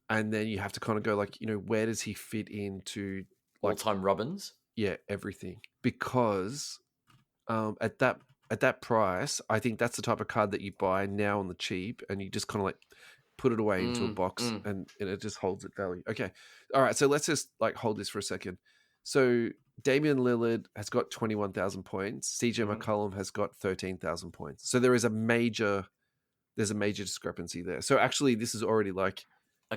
and then you have to kind of go like, where does he fit into like all-time Robins? Yeah, everything. Because at that price, I think that's the type of card that you buy now on the cheap, and you just kind of like put it away into a box, and it just holds its value. Okay, all right. So let's just like hold this for a second. So Damian Lillard has got 21,000 points. CJ McCollum has got 13,000 points. So there's a major discrepancy there. So actually, this is already like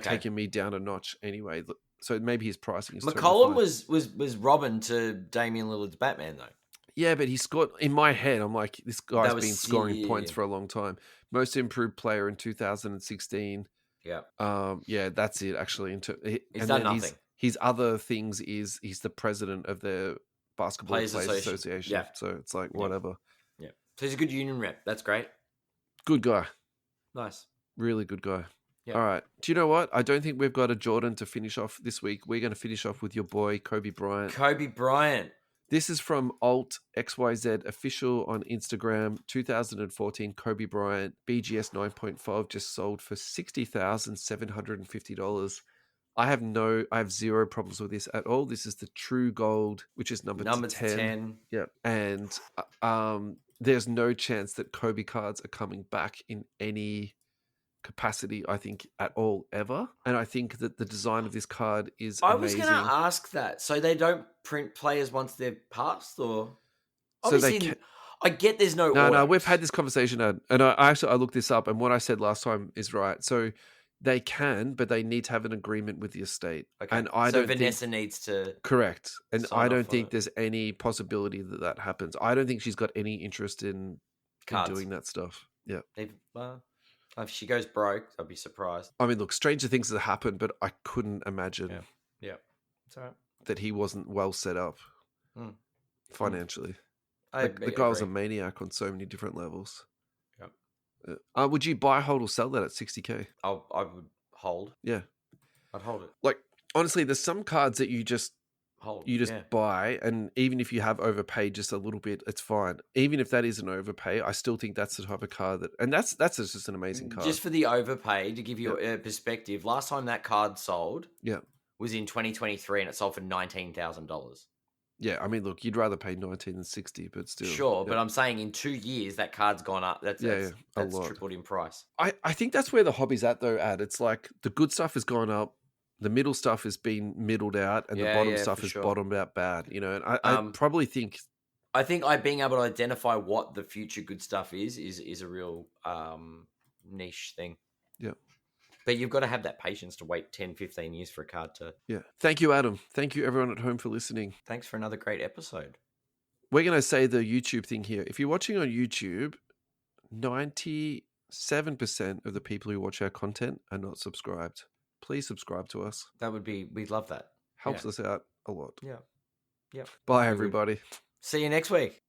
taking me down a notch anyway. So maybe his pricing is McCollum was Robin to Damian Lillard's Batman, though. Yeah, but he scored in my head. I'm like, this guy's been scoring points for a long time. Most improved player in 2016. Yeah. Yeah, that's it. Actually, he's done nothing. His other things is he's the president of the Basketball Players Association. Yeah. So it's like whatever. Yeah. So he's a good union rep. That's great. Good guy. Nice. Really good guy. Yep. All right. Do you know what? I don't think we've got a Jordan to finish off this week. We're going to finish off with your boy, Kobe Bryant. Kobe Bryant. This is from Alt XYZ Official on Instagram. 2014 Kobe Bryant BGS 9.5 just sold for $60,750. I have zero problems with this at all. This is the True Gold, which is number 10. Yeah. And there's no chance that Kobe cards are coming back in any capacity, I think, at all ever. And I think that the design of this card is amazing. I was going to ask that. So they don't print players once they've passed, or I get there's no. No, we've had this conversation, and I looked this up, and what I said last time is right. So they can, but they need to have an agreement with the estate. Okay. And Vanessa needs to correct, and I don't think there's any possibility that happens. I don't think she's got any interest in doing that stuff. Yeah. If she goes broke, I'd be surprised. I mean, look, stranger things have happened, but I couldn't imagine It's all right. that he wasn't well set up financially. The guy was a maniac on so many different levels. Yeah. Would you buy, hold, or sell that at $60K? I would hold. Yeah. I'd hold it. Like, honestly, there's some cards that you just buy, and even if you have overpaid just a little bit, it's fine. Even if that is an overpay, I still think that's the type of card that's just an amazing card. Just for the overpay, to give you a perspective, last time that card sold was in 2023, and it sold for $19,000. Yeah, I mean, look, you'd rather pay 19 than 60, but still. Sure, but I'm saying in 2 years, that card's gone up. That's tripled in price. I think that's where the hobby's at, though, Ad. It's like the good stuff has gone up. The middle stuff has been middled out, and the bottom stuff is bottomed out bad. And I probably think. I think being able to identify what the future good stuff is a real niche thing. Yeah. But you've got to have that patience to wait 10, 15 years for a card to. Yeah. Thank you, Adam. Thank you, everyone at home, for listening. Thanks for another great episode. We're going to say the YouTube thing here. If you're watching on YouTube, 97% of the people who watch our content are not subscribed. Please subscribe to us. We'd love that. Helps us out a lot. Yeah. Yeah. Bye, everybody. See you next week.